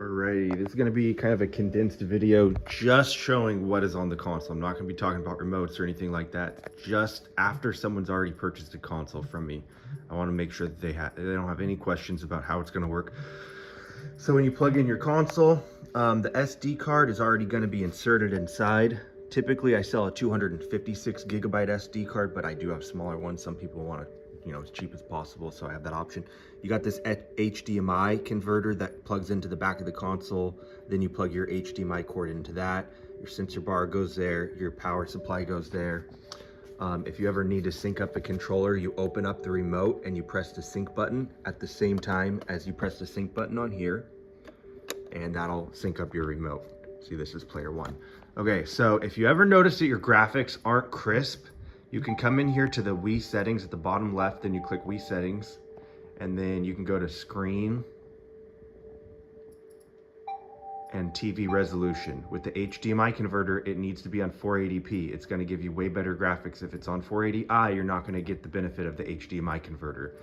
Alrighty, this is going to be kind of a condensed video just showing what is on the console. I'm not going to be talking about remotes or anything like that. Just after someone's already purchased a console from me, I want to make sure that they don't have any questions about how it's going to work. So when you plug in your console, the SD card is already going to be inserted inside. Typically, I sell a 256 gigabyte SD card, but I do have smaller ones. Some people want to, as cheap as possible, so I have that option. You got this HDMI converter that plugs into the back of the console. Then you plug your HDMI cord into that. Your sensor bar goes there. Your power supply goes there. If you ever need to sync up the controller, you open up the remote and you press the sync button at the same time as you press the sync button on here, and that'll sync up your remote. See, this is player one. Okay, so if you ever notice that your graphics aren't crisp, you can come in here to the Wii settings at the bottom left, then you click Wii settings, and then you can go to screen and TV resolution. With the HDMI converter, it needs to be on 480p. It's gonna give you way better graphics. If it's on 480i, you're not gonna get the benefit of the HDMI converter.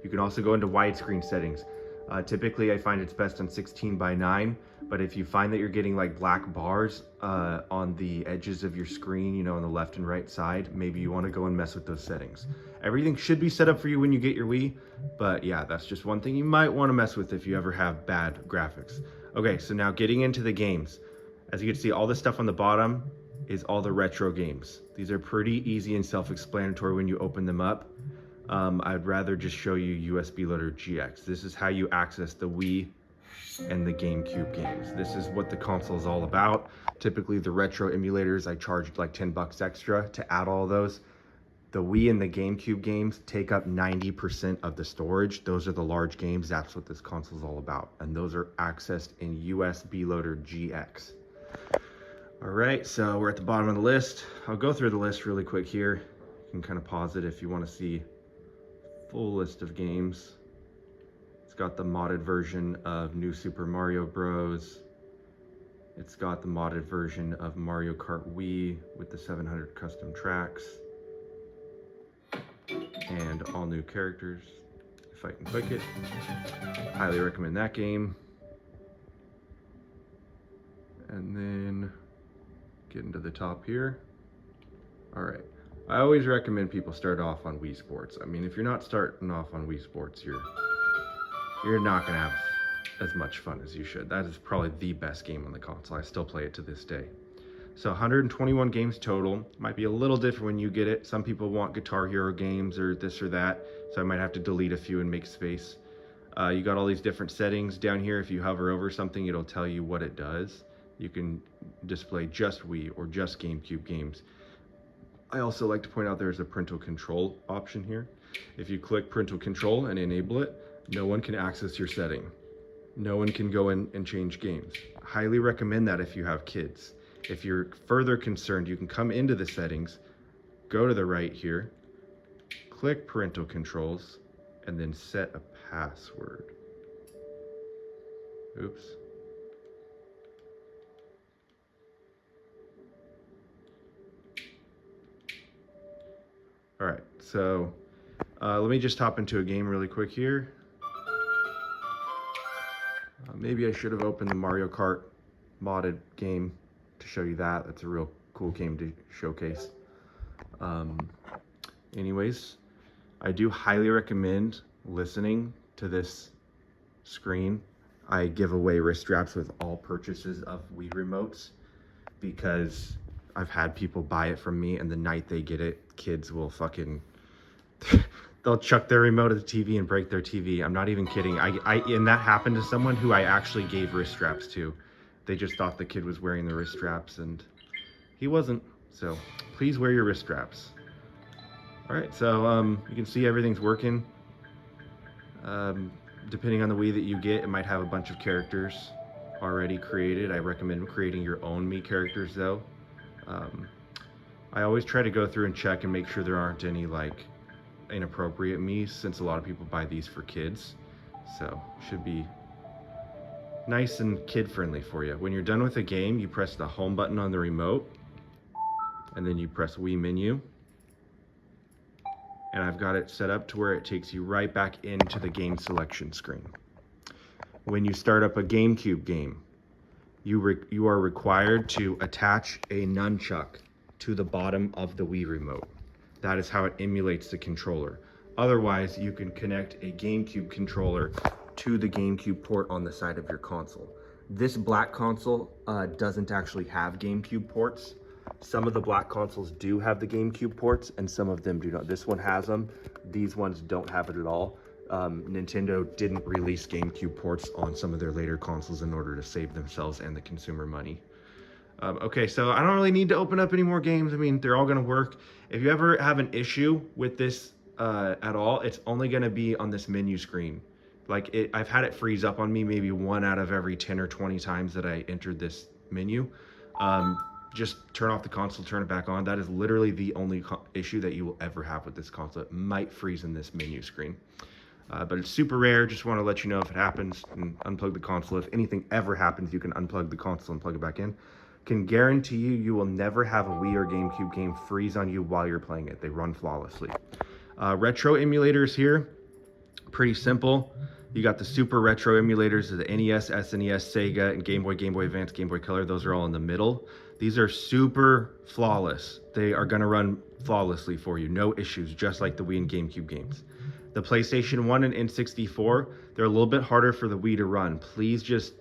You can also go into widescreen settings. Typically, I find it's best on 16:9, but if you find that you're getting like black bars on the edges of your screen, on the left and right side, maybe you want to go and mess with those settings. Everything should be set up for you when you get your Wii, but yeah, that's just one thing you might want to mess with if you ever have bad graphics. Okay, so now getting into the games. As you can see, all the stuff on the bottom is all the retro games. These are pretty easy and self-explanatory when you open them up. I'd rather just show you USB Loader GX. This is how you access the Wii and the GameCube games. This is what the console is all about. Typically the retro emulators, I charged like 10 bucks extra to add all those. The Wii and the GameCube games take up 90% of the storage. Those are the large games. That's what this console is all about. And those are accessed in USB Loader GX. All right, so we're at the bottom of the list. I'll go through the list really quick here. You can kind of pause it if you want to see full list of games. It's got the modded version of New Super Mario Bros. It's got the modded version of Mario Kart Wii with the 700 custom tracks and all new characters. If I can click it, highly recommend that game. And then get into the top here. All right. I always recommend people start off on Wii Sports. I mean, if you're not starting off on Wii Sports, you're not gonna have as much fun as you should. That is probably the best game on the console. I still play it to this day. So 121 games total. Might be a little different when you get it. Some people want Guitar Hero games or this or that, so I might have to delete a few and make space. You got all these different settings down here. If you hover over something, it'll tell you what it does. You can display just Wii or just GameCube games. I also like to point out there's a parental control option here. If you click parental control and enable it, no one can access your setting. No one can go in and change games. I highly recommend that if you have kids. If you're further concerned, you can come into the settings, go to the right here, click parental controls, and then set a password. Oops. All right, so let me just hop into a game really quick here. Maybe I should have opened the Mario Kart modded game to show you that. That's a real cool game to showcase. Anyways, I do highly recommend listening to this screen. I give away wrist straps with all purchases of Wii remotes because I've had people buy it from me, and the night they get it, kids will fucking they'll chuck their remote at the TV and break their TV. I'm not even kidding. And that happened to someone who I actually gave wrist straps to. They just thought the kid was wearing the wrist straps and he wasn't. So please wear your wrist straps. All right, so you can see everything's working. Depending on the Wii that you get, it might have a bunch of characters already created. I recommend creating your own Mii characters though. I always try to go through and check and make sure there aren't any like inappropriate Miis, since a lot of people buy these for kids. So should be nice and kid friendly for you. When you're done with the game, you press the home button on the remote and then you press Wii menu. And I've got it set up to where it takes you right back into the game selection screen. when you start up a GameCube game, you are required to attach a nunchuck to the bottom of the Wii remote. That is how it emulates the controller. Otherwise, you can connect a GameCube controller to the GameCube port on the side of your console. This black console doesn't actually have GameCube ports. Some of the black consoles do have the GameCube ports and some of them do not. This one has them. These ones don't have it at all. Nintendo didn't release GameCube ports on some of their later consoles in order to save themselves and the consumer money. Okay, so I don't really need to open up any more games. I mean, they're all gonna work. If you ever have an issue with this at all, it's only gonna be on this menu screen. Like I've had it freeze up on me maybe 1 out of every 10 or 20 times that I entered this menu. Just turn off the console, turn it back on. That is literally the only issue that you will ever have with this console. It might freeze in this menu screen. But it's super rare. Just want to let you know if it happens and unplug the console. If anything ever happens, you can unplug the console and plug it back in. Can guarantee you will never have a Wii or GameCube game freeze on you while you're playing it. They run flawlessly. Retro emulators here, pretty simple. You got the super retro emulators of the NES, SNES, Sega, and Game Boy, Game Boy Advance, Game Boy Color. Those are all in the middle. These are super flawless. They are going to run flawlessly for you. No issues, just like the Wii and GameCube games. The PlayStation 1 and N64, they're a little bit harder for the Wii to run. Please just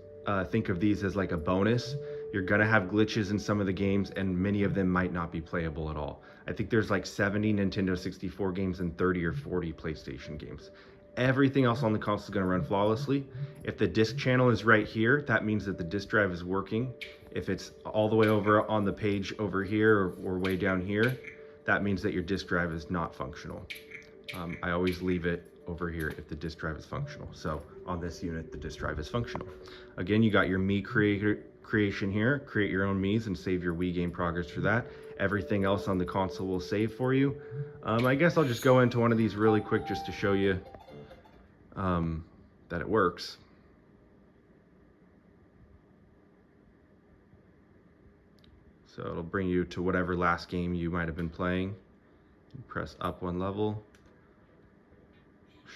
think of these as like a bonus. You're going to have glitches in some of the games, and many of them might not be playable at all. I think there's like 70 Nintendo 64 games and 30 or 40 PlayStation games. Everything else on the console is going to run flawlessly. If the disk channel is right here, that means that the disk drive is working. If it's all the way over on the page over here or way down here, that means that your disk drive is not functional. I always leave it over here if the disk drive is functional. So on this unit, the disk drive is functional. Again, you got your Mii creation here. Create your own Miis and save your Wii game progress for that. Everything else on the console will save for you. I guess I'll just go into one of these really quick just to show you that it works. So it'll bring you to whatever last game you might have been playing. Press up 1 level.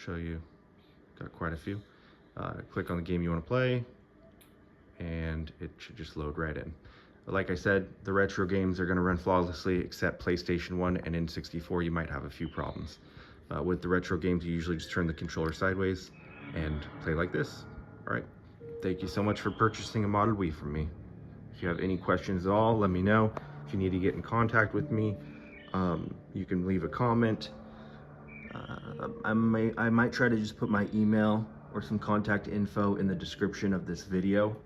Show you, got quite a few. Click on the game you want to play, and it should just load right in. But like I said, the retro games are going to run flawlessly, except PlayStation 1 and N64. You might have a few problems. With the retro games, you usually just turn the controller sideways and play like this. All right, thank you so much for purchasing a modded Wii from me. If you have any questions at all, let me know. If you need to get in contact with me, you can leave a comment. I might try to just put my email or some contact info in the description of this video.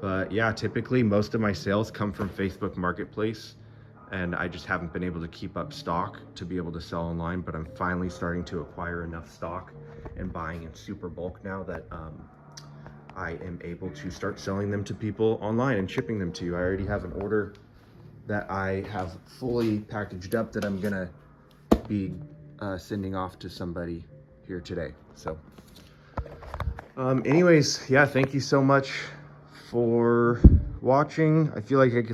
But yeah, typically most of my sales come from Facebook Marketplace, and I just haven't been able to keep up stock to be able to sell online, but I'm finally starting to acquire enough stock and buying in super bulk now that I am able to start selling them to people online and shipping them to you. I already have an order that I have fully packaged up that I'm gonna be sending off to somebody here today. So anyways, yeah, thank you so much for watching. I feel like I could